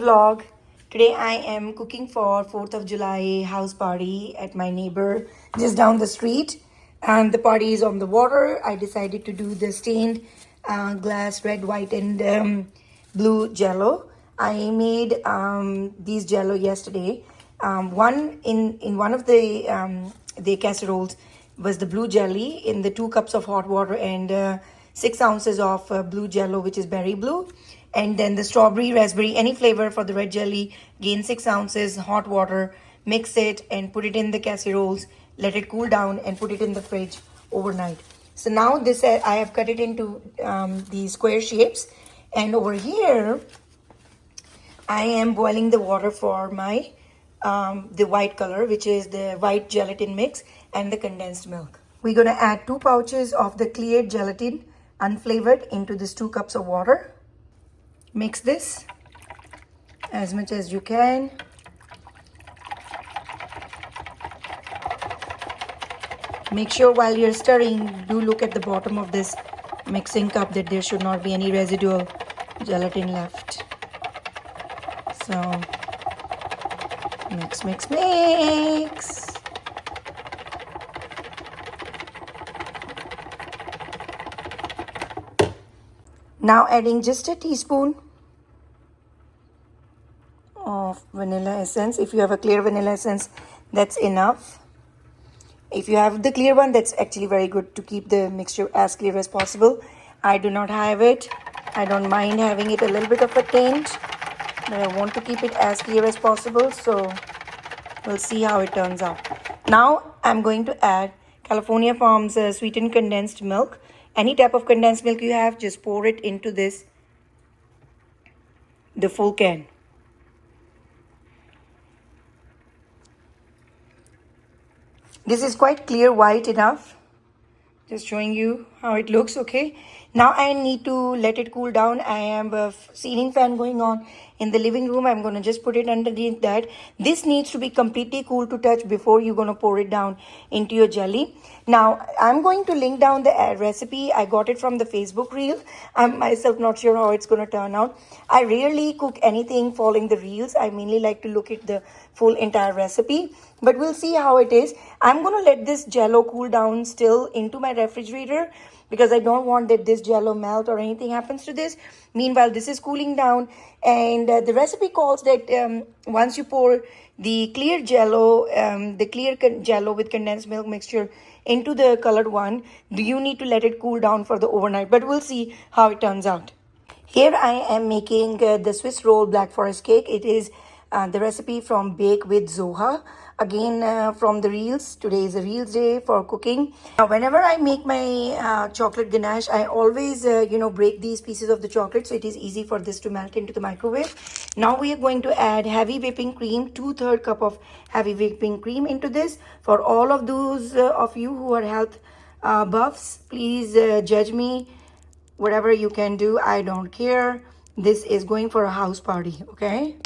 vlog. Today I am cooking for 4th of July house party at my neighbor just down the street, and the party is on the water. I decided to do the stained glass red, white and blue jello. I made these jello yesterday. One in one of the casseroles was the blue jelly in the 2 cups of hot water and 6 ounces of blue jello, which is berry blue, and then the strawberry, raspberry, any flavor for the red jelly. Again 6 ounces hot water, mix it and put it in the casseroles, let it cool down and put it in the fridge overnight. So now this I have cut it into these square shapes, and over here I am boiling the water for my the white color, which is the white gelatin mix and the condensed milk. We're going to add 2 pouches of the clear gelatin unflavored into this 2 cups of water. Mix this as much as you can. Make sure while you're stirring, do look at the bottom of this mixing cup that there should not be any residual gelatin left. So mix, mix, mix. Now adding just a teaspoon of vanilla essence. If you have a clear vanilla essence, that's enough. If you have the clear one, that's actually very good to keep the mixture as clear as possible. I do not have it. I don't mind having it a little bit of a tint, but I want to keep it as clear as possible, so we'll see how it turns out. Now I'm going to add California Farms sweetened condensed milk. Any type of condensed milk you have, just pour it into this, the full can. This is quite clear white enough. Just showing you how it looks, okay? Now I need to let it cool down. I have a ceiling fan going on in the living room. I'm going to just put it underneath that. This needs to be completely cool to touch before you're going to pour it down into your jelly. Now, I'm going to link down the recipe. I got it from the Facebook reel. I'm myself not sure how it's going to turn out. I rarely cook anything following the reels. I mainly like to look at the full entire recipe. But we'll see how it is. I'm going to let this jello cool down still into my refrigerator, because I don't want that this jello melt or anything happens to this. Meanwhile, this is cooling down, and the recipe calls that once you pour the clear jello, jello with condensed milk mixture into the colored one, you need to let it cool down for the overnight. But we'll see how it turns out. Here I am making the Swiss roll black forest cake. It is the recipe from Bake with Zoha. Again, from the reels. Today is a reels day for cooking. Now, whenever I make my chocolate ganache, I always, break these pieces of the chocolate so it is easy for this to melt into the microwave. Now we are going to add heavy whipping cream, 2/3 cup of heavy whipping cream into this. For all of those of you who are health buffs, please judge me. Whatever you can do, I don't care. This is going for a house party, okay?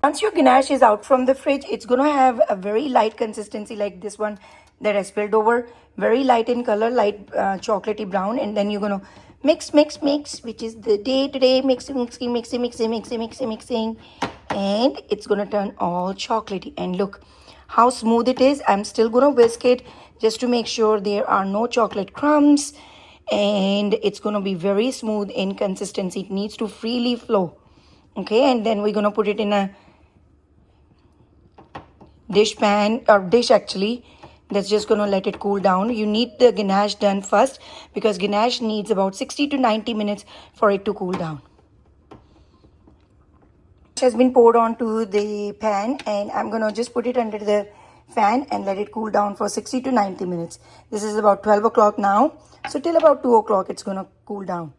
Once your ganache is out from the fridge, it's going to have a very light consistency like this one that I spilled over. Very light in color, light chocolatey brown. And then you're going to mix, mix, mix, which is the day-to-day mixing. And it's going to turn all chocolatey. And look how smooth it is. I'm still going to whisk it just to make sure there are no chocolate crumbs. And it's going to be very smooth in consistency. It needs to freely flow. Okay, and then we're going to put it in a dish pan, or dish actually, that's just going to let it cool down. You need the ganache done first, because ganache needs about 60 to 90 minutes for it to cool down. It has been poured onto the pan, and I'm going to just put it under the fan and let it cool down for 60 to 90 minutes. This is about 12 o'clock now, so till about 2 o'clock it's going to cool down.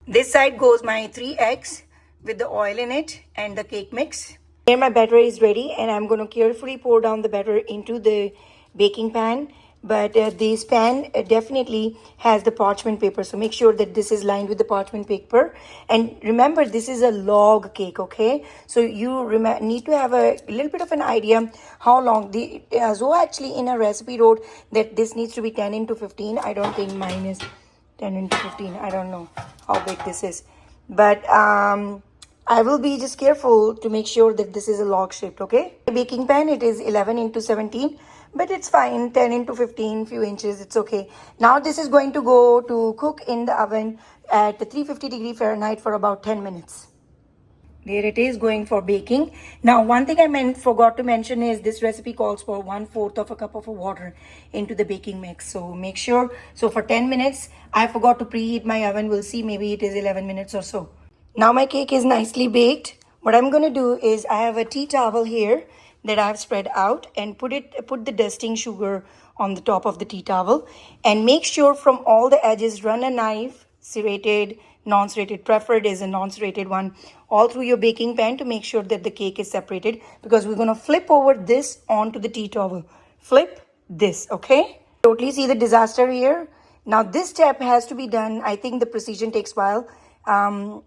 This side goes my 3 eggs with the oil in it and the cake mix. Here my batter is ready, and I'm going to carefully pour down the batter into the baking pan. But this pan definitely has the parchment paper, so make sure that this is lined with the parchment paper. And remember, this is a log cake, okay? So you need to have a little bit of an idea how long. The Zoha actually in a recipe wrote that this needs to be 10 into 15. I don't think mine is 10 into 15. I don't know how big this is. But I will be just careful to make sure that this is a log shaped, okay? The baking pan, it is 11 into 17, but it's fine, 10 into 15, few inches, it's okay. Now this is going to go to cook in the oven at 350 degrees Fahrenheit for about 10 minutes. There it is going for baking. Now, one thing I forgot to mention is this recipe calls for 1/4 of a cup of water into the baking mix. So make sure, so for 10 minutes, I forgot to preheat my oven. We'll see, maybe it is 11 minutes or so. Now my cake is nicely baked. What I'm going to do is I have a tea towel here that I've spread out and put the dusting sugar on the top of the tea towel, and make sure from all the edges run a knife, serrated, non-serrated, preferred is a non-serrated one, all through your baking pan to make sure that the cake is separated, because we're going to flip over this onto the tea towel. Flip this, okay? Totally see the disaster here. Now this step has to be done. I think the precision takes a while.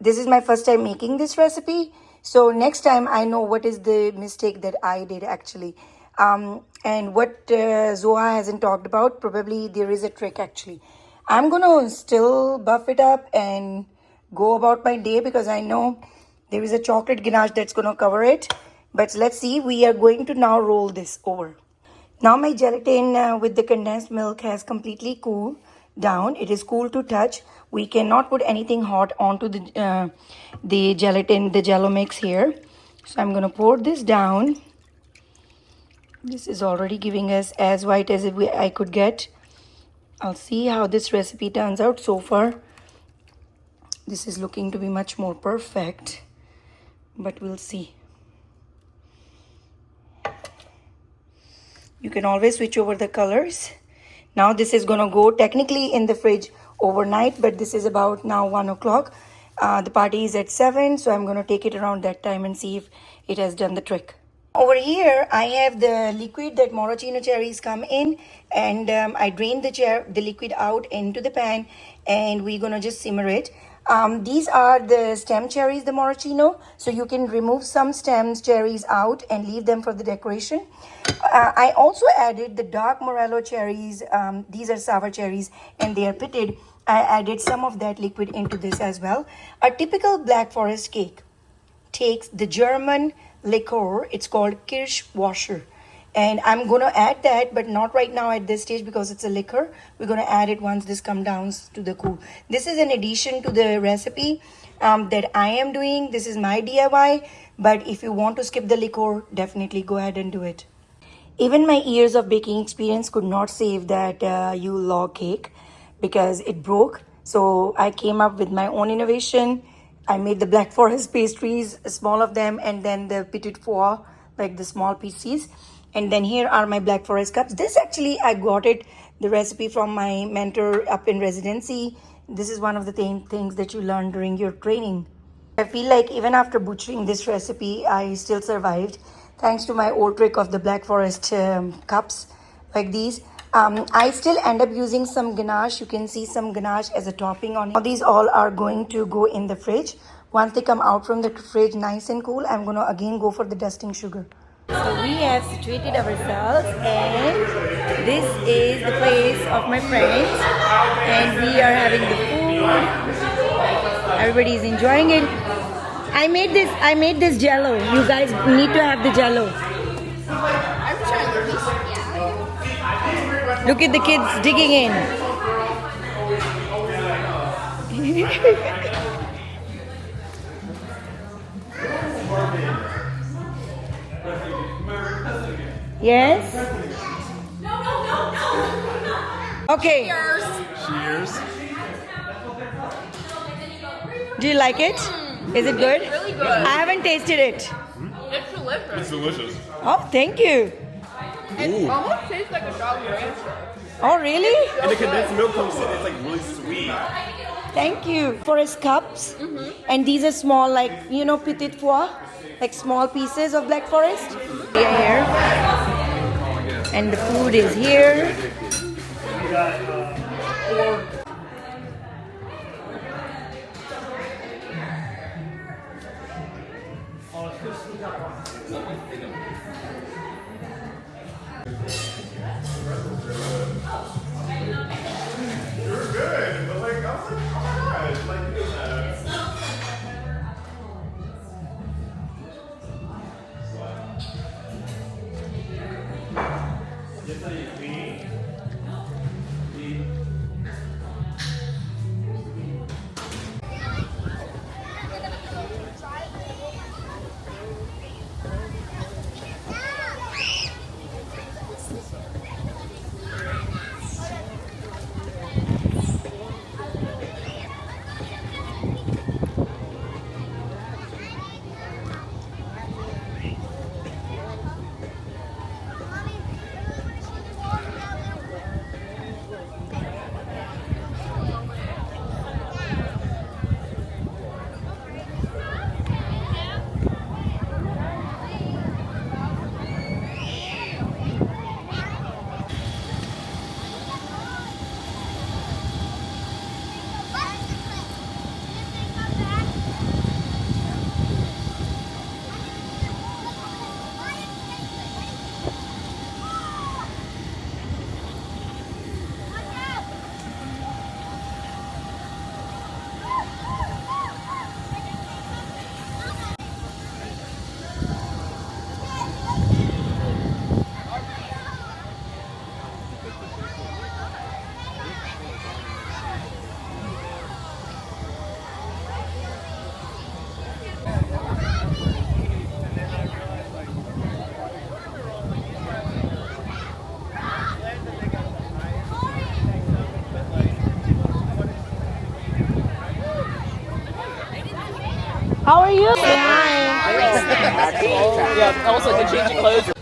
This is my first time making this recipe, so next time I know what is the mistake that I did actually. And what Zoha hasn't talked about, probably there is a trick actually. I'm gonna still buff it up and go about my day, because I know there is a chocolate ganache that's gonna cover it. But let's see, we are going to now roll this over. Now my gelatin with the condensed milk has completely cooled down. It is cool to touch. We cannot put anything hot onto the gelatin, the jello mix here. So I'm gonna pour this down. This is already giving us as white as I could get. I'll see how this recipe turns out. So far, this is looking to be much more perfect, but we'll see. You can always switch over the colors. Now this is gonna go technically in the fridge overnight, but this is about now 1 o'clock. The party is at 7, so I'm gonna take it around that time and see if it has done the trick. Over here, I have the liquid that maraschino cherries come in, and I drained the liquid out into the pan, and we're gonna just simmer it. These are the stem cherries, the maraschino, so you can remove some stems, cherries out and leave them for the decoration. I also added the dark morello cherries. These are sour cherries and they are pitted. I added some of that liquid into this as well. A typical Black Forest cake takes the German liqueur. It's called Kirschwasser, and I'm gonna add that, but not right now at this stage because it's a liquor. We're gonna add it once this comes down to the cool. This is an addition to the recipe that I am doing. This is my DIY, but if you want to skip the liqueur, definitely go ahead and do it. Even my years of baking experience could not save that Yule log cake, because it broke. So I came up with my own innovation. I made the Black Forest pastries, small of them, and then the petit foie, like the small pieces. And then here are my Black Forest cups. This actually, I got it, the recipe from my mentor up in residency. This is one of the things that you learn during your training. I feel like even after butchering this recipe, I still survived, thanks to my old trick of the Black Forest cups like these. I still end up using some ganache. You can see some ganache as a topping on it. Now these all are going to go in the fridge. Once they come out from the fridge nice and cool, I'm going to again go for the dusting sugar. So we have situated ourselves, and this is the place of my friends, and we are having the food. Everybody is enjoying it. I made this jello. You guys need to have the jello. Look at the kids digging in. Yes? No. Okay. Cheers. Do you like it? Is it good? It's really good. I haven't tasted it. It's delicious. It's delicious. Oh, thank you. It almost tastes like a dog ranch. Oh, really? And the condensed milk comes in, it's like really sweet. Thank you. Forest cups. And these are small, like, you know, petit foie, like small pieces of Black Forest. Here. And the food is here. How are you? Yeah, also the change of clothes.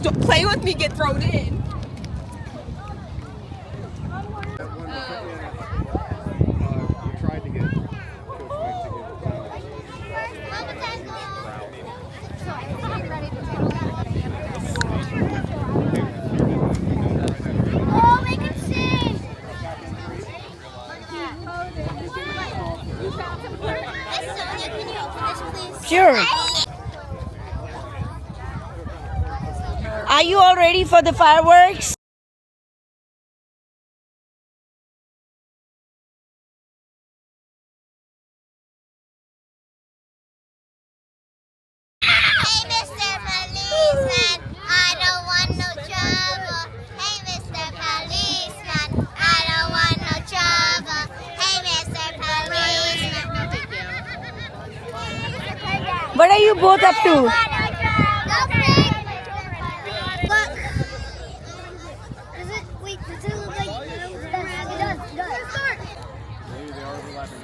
Don't play with me, get thrown in. Tried to get Coach Mike to Oh, we can see. Sonia, can you open this, please? Sure. Are you all ready for the fireworks? Hey, Mr. Policeman, I don't want no trouble. Hey, Mr. Policeman, I don't want no trouble. Hey, Mr. Policeman. What are you both up to? Look. Does it, wait, does it look like it does, it does. Maybe they are overlapping.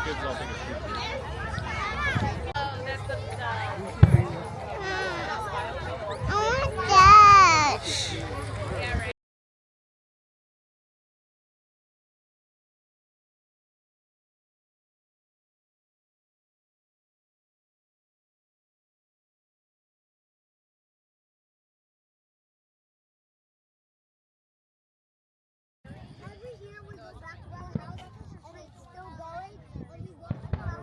Kids all think it's cute. I want that. Every year we go back to our house and it's still going and we walk around.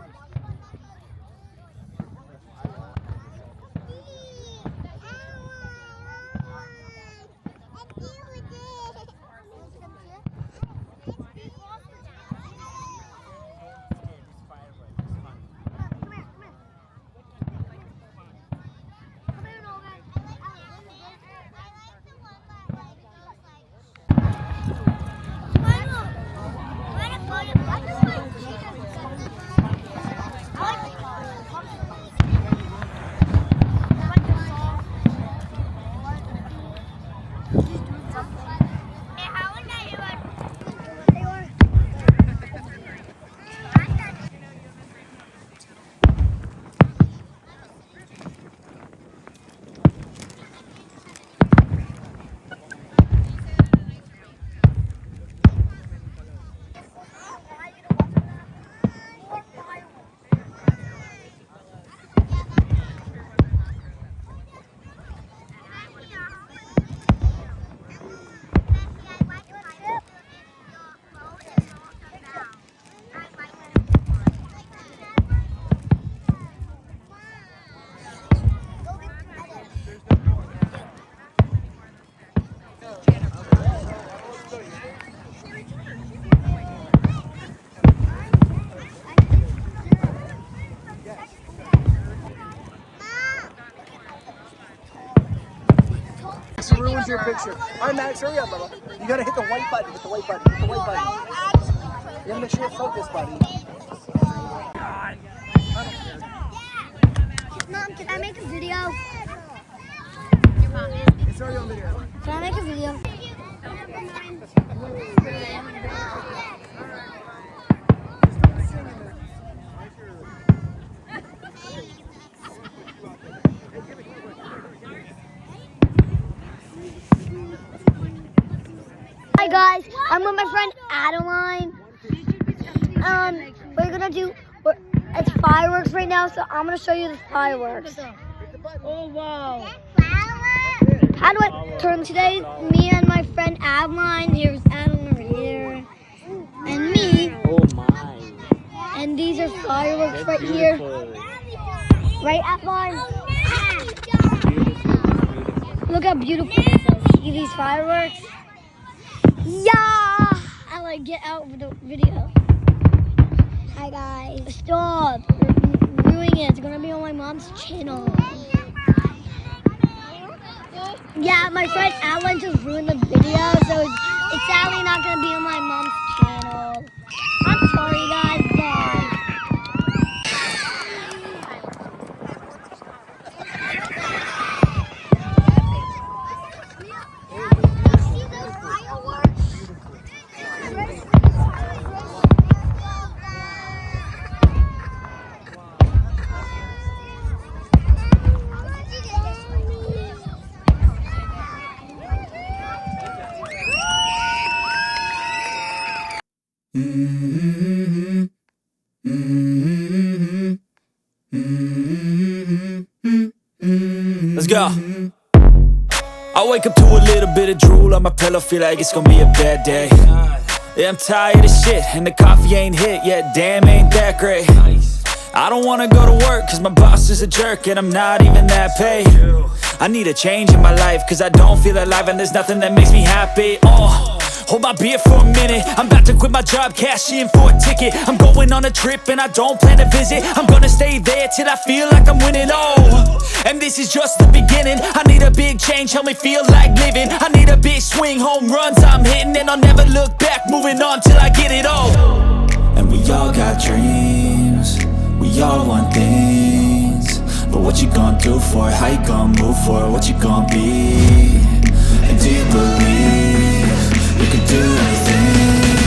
This ruins your picture. All right, Max, hurry up, Bubba. You gotta hit the white button. Hit the white button. Hit the white button. You gotta make sure you focus, buddy. Mom, can I make a video? It's already on video. Can I make a video? Hi guys, I'm with my friend Adeline. We're gonna do, it's fireworks right now, so I'm gonna show you the fireworks. Oh, wow. How do I turn today? Me and my friend Adeline, here's Adeline over here, and me. Oh, my. And these are fireworks right here. Right, Adeline? Look how beautiful this is. See these fireworks? Yeah! I like get out of the video. Hi guys. Stop. You're ruining it. It's gonna be on my mom's channel. Yeah, my friend Alan just ruined the video, so it's sadly not gonna be on my mom's channel. I'm sorry guys, bye. Let's go. I wake up to a little bit of drool on my pillow, feel like it's gonna be a bad day. Yeah, I'm tired of shit, and the coffee ain't hit yet, damn, ain't that great. I don't wanna go to work, cause my boss is a jerk, and I'm not even that paid. I need a change in my life, cause I don't feel alive, and there's nothing that makes me happy. Hold my beer for a minute, I'm about to quit my job, cash in for a ticket. I'm going on a trip and I don't plan to visit. I'm gonna stay there till I feel like I'm winning, and this is just the beginning. I need a big change, help me feel like living. I need a big swing, home runs I'm hitting, and I'll never look back, moving on till I get it all. And we all got dreams, we all want things, but what you gonna do for it? How you gonna move for it? What you gonna be? And do you believe you can do anything?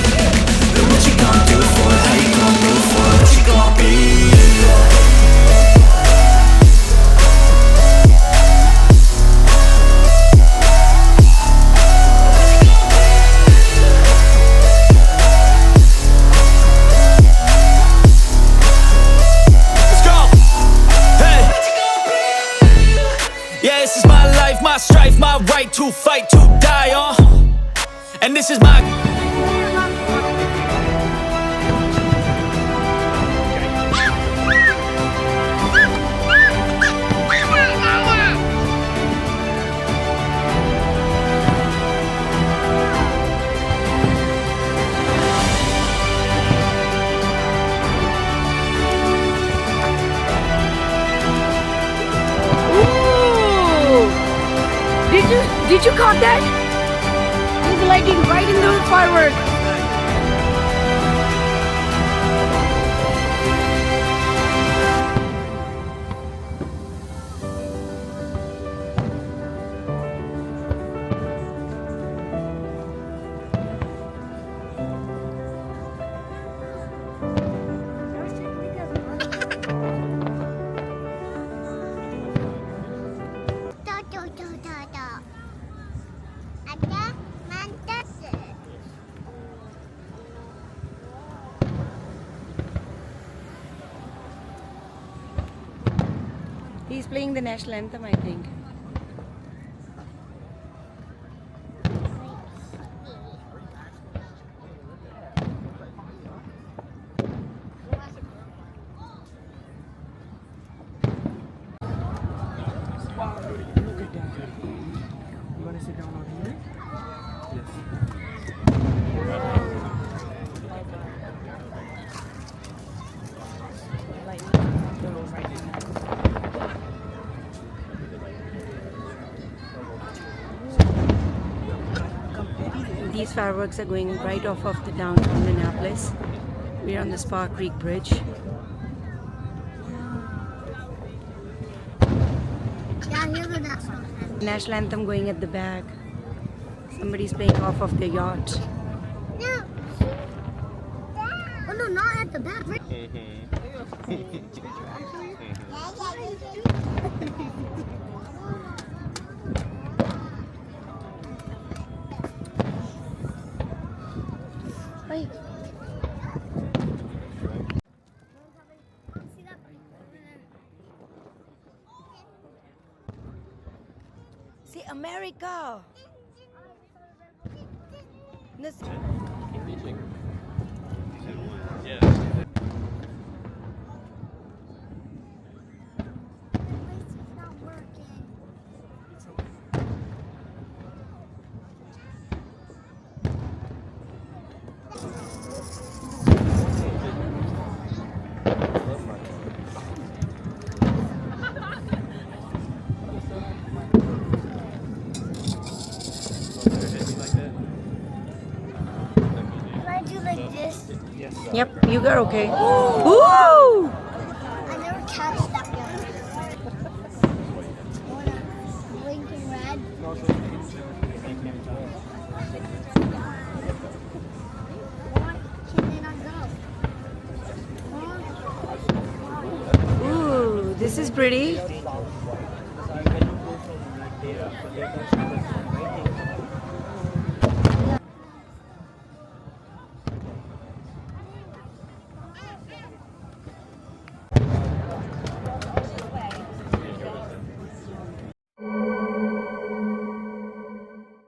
But what you gonna do for it? How you gonna move for it? What you gonna be? Let's go! Hey! Yeah, this is my life, my strife, my right to fight, to die on. And this is my... Ooh! Did you caught that? Lighting right in the fireworks. He's playing the national anthem, I think. Wow, look at that. You want to sit down on here? These fireworks are going right off of the downtown Annapolis. We're on the Spa Creek Bridge. Yeah, here's the national anthem. National anthem going at the back. Somebody's playing off of their yacht. No. Oh no, not at the back. Wait. See that over there? See, America! This It's not working. Can I do like this? Yep, you got okay. Woo! I never catch that one. When I'm blinking red. Why can they not go? Ooh, this is pretty.